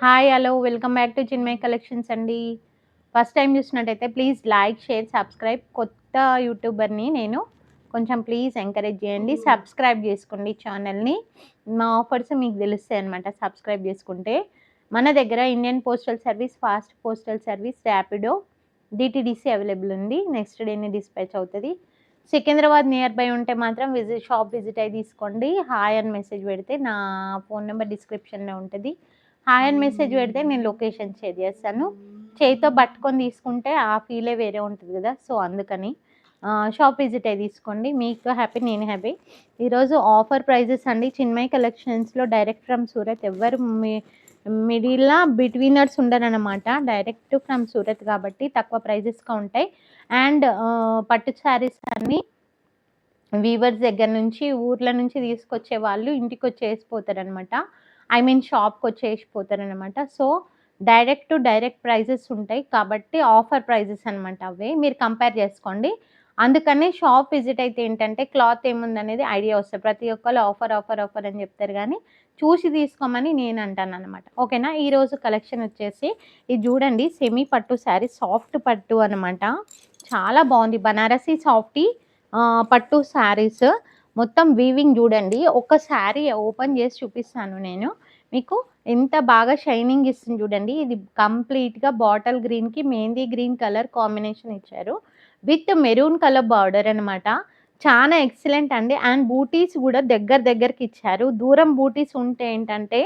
Hi hello welcome back to Chinmay collections అండి. First time చూసినట్టయితే please like share subscribe. కొత్త యూట్యూబర్ని నేను, కొంచెం ప్లీజ్ ఎంకరేజ్ చేయండి, సబ్స్క్రైబ్ చేసుకోండి ఛానల్ని. మా ఆఫర్స్ మీకు తెలుస్తాయి అనమాట సబ్స్క్రైబ్ చేసుకుంటే. మన దగ్గర Indian postal service, fast postal service, Rapido, DTDC available ఉంది. నెక్స్ట్ డేనే డిస్పాచ్ అవుతుంది. సికింద్రాబాద్ నియర్ బై ఉంటే మాత్రం షాప్ విజిట్ అయ్యి తీసుకోండి. హాయ్ అని మెసేజ్ పెడితే నా ఫోన్ నెంబర్ డిస్క్రిప్షన్లో ఉంటుంది. హాయ్ అని మెసేజ్ పెడితే నేను లొకేషన్ షేర్ చేస్తాను. చేయితో పట్టుకొని తీసుకుంటే ఆ ఫీలే వేరే ఉంటుంది కదా, సో అందుకని షాప్ విజిట్ అయ్యి తీసుకోండి. మీకు హ్యాపీ, నేను హ్యాపీ. ఈరోజు ఆఫర్ ప్రైజెస్ అండి. చిన్మయ్ కలెక్షన్స్లో డైరెక్ట్ ఫ్రమ్ సూరత్. ఎవరు మిడిల్లా బిట్వీనర్స్ ఉండరనమాట. డైరెక్ట్ ఫ్రమ్ సూరత్ కాబట్టి తక్కువ ప్రైజెస్గా ఉంటాయి. అండ్ పట్టు శారీస్ అన్నీ వీవర్స్ దగ్గర నుంచి, ఊర్ల నుంచి తీసుకొచ్చే వాళ్ళు ఇంటికి వచ్చి వేసిపోతారనమాట. ఐ మీన్ షాప్కి వచ్చి వేసిపోతారనమాట. సో డైరెక్ట్ ప్రైజెస్ ఉంటాయి కాబట్టి ఆఫర్ ప్రైజెస్ అనమాట అవే. మీరు కంపేర్ చేసుకోండి. అందుకనే షాప్ విజిట్ అయితే ఏంటంటే క్లాత్ ఏముందనేది ఐడియా వస్తుంది. ప్రతి ఒక్కరు ఆఫర్ ఆఫర్ ఆఫర్ అని చెప్తారు కానీ చూసి తీసుకోమని నేను అంటాను అనమాట. ఓకేనా. ఈరోజు కలెక్షన్ వచ్చేసి ఇది చూడండి, సెమీ పట్టు శారీ, సాఫ్ట్ పట్టు అనమాట. చాలా బాగుంది. బనారసీ సాఫ్టీ పట్టు శారీస్ మొత్తం వీవింగ్ చూడండి. ఒక శారీ ఓపెన్ చేసి చూపిస్తాను నేను మీకు. ఎంత బాగా షైనింగ్ ఇస్తుంది చూడండి. ఇది కంప్లీట్గా బాటిల్ గ్రీన్కి మెహందీ గ్రీన్ కలర్ కాంబినేషన్ ఇచ్చారు విత్ మెరూన్ కలర్ బార్డర్ అనమాట. చాలా ఎక్సలెంట్ అండి. అండ్ బూటీస్ కూడా దగ్గరికి ఇచ్చారు. దూరం బూటీస్ ఉంటే ఏంటంటే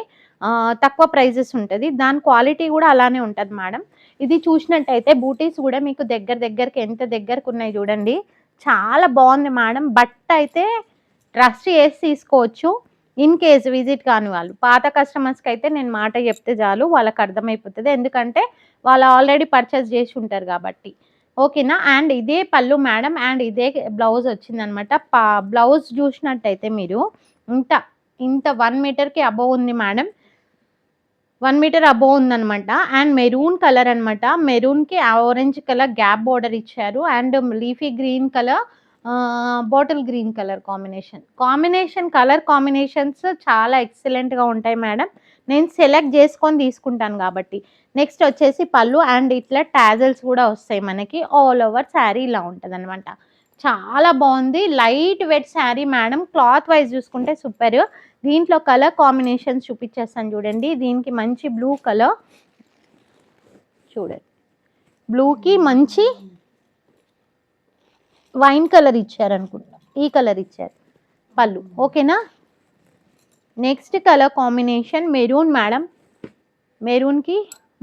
తక్కువ ప్రైజెస్ ఉంటుంది. దాని క్వాలిటీ కూడా అలానే ఉంటుంది మేడం. ఇది చూసినట్టయితే బూటీస్ కూడా మీకు దగ్గరికి ఎంత దగ్గరకు ఉన్నాయి చూడండి. చాలా బాగుంది మేడం. బట్ట అయితే ట్రస్ట్ చేసి తీసుకోవచ్చు. ఇన్ కేస్ విజిట్ కాని వాళ్ళు, పాత కస్టమర్స్కి అయితే నేను మాట చెప్తే చాలు, వాళ్ళకి అర్థమైపోతుంది. ఎందుకంటే వాళ్ళు ఆల్రెడీ పర్చేస్ చేసి ఉంటారు కాబట్టి. ఓకేనా. అండ్ ఇదే పళ్ళు మేడం. అండ్ ఇదే బ్లౌజ్ వచ్చిందనమాట. బ్లౌజ్ చూసినట్టయితే మీరు ఇంత ఇంత 1 మీటర్కి అబోవ్ ఉంది మేడం. 1 మీటర్ అబోవ్ ఉందనమాట. అండ్ మెరూన్ కలర్ అనమాట. మెరూన్కి ఆరెంజ్ కలర్ గ్యాప్ బార్డర్ ఇచ్చారు. And leafy green colour, bottle green colour colour combinations చాలా ఎక్సలెంట్గా ఉంటాయి మేడం. నేను సెలెక్ట్ చేసుకొని తీసుకుంటాను కాబట్టి. నెక్స్ట్ వచ్చేసి పళ్ళు. అండ్ ఇట్లా టాజల్స్ కూడా వస్తాయి మనకి. ఆల్ ఓవర్ శారీ ఇలా ఉంటుంది అనమాట. చాలా బాగుంది. Light weight sari madam. Cloth wise చూసుకుంటే సూపర్. దీంట్లో కలర్ కాంబినేషన్స్ చూపించేస్తాను చూడండి. దీనికి మంచి బ్లూ కలర్ చూడండి. బ్లూకి మంచి వైన్ కలర్ ఇచ్చారు అనుకుంటా. ఈ కలర్ ఇచ్చారు పళ్ళు. ఓకేనా. Next colour combination maroon madam. మెరూన్కి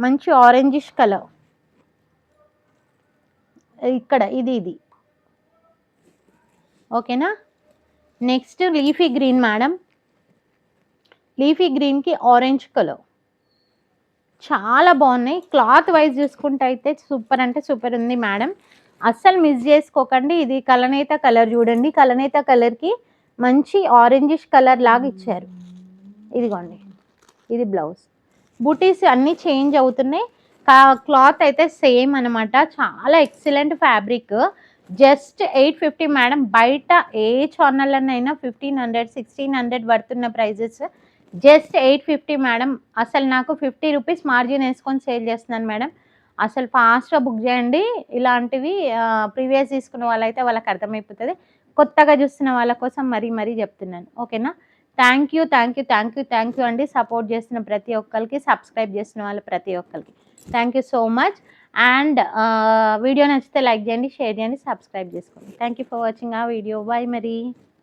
మంచి ఆరెంజిష్ కలర్. ఇక్కడ ఇది ఓకేనా. Next leafy green madam. Leafy గ్రీన్కి ఆరెంజ్ కలర్. చాలా బాగున్నాయి. క్లాత్ వైజ్ చూసుకుంటే అయితే సూపర్ అంటే సూపర్ ఉంది మేడం. అస్సలు మిస్ చేసుకోకండి. ఇది కలనేత కలర్ చూడండి. కలనేత కలర్కి మంచి ఆరెంజిష్ కలర్ లాగా ఇచ్చారు. ఇదిగోండి, ఇది బ్లౌజ్. బూటీస్ అన్నీ చేంజ్ అవుతున్నాయి. క్లాత్ అయితే సేమ్ అనమాట. చాలా ఎక్సలెంట్ ఫ్యాబ్రిక్. Just 850 madam. బయట ఏ ఛానల్లోనైనా 1500 1600 పడుతున్న ప్రైజెస్ జస్ట్ 850 మేడం. అసలు నాకు 50 రూపీస్ మార్జిన్ వేసుకొని సేల్ చేస్తున్నాను మేడం. అసలు ఫాస్ట్గా బుక్ చేయండి. ఇలాంటివి ప్రీవియస్ తీసుకున్న వాళ్ళైతే వాళ్ళకి అర్థమైపోతుంది. కొత్తగా చూస్తున్న వాళ్ళ కోసం మరీ చెప్తున్నాను. ఓకేనా. థ్యాంక్ యూ అండి. సపోర్ట్ చేస్తున్న ప్రతి ఒక్కరికి, సబ్స్క్రైబ్ చేస్తున్న వాళ్ళు ప్రతి ఒక్కరికి thank you so much. And video నచ్చితే లైక్ చేయండి, షేర్ చేయండి, సబ్స్క్రైబ్ చేసుకోండి. థ్యాంక్ యూ ఫర్ వాచింగ్ ఆ వీడియో. బాయ్ మరి.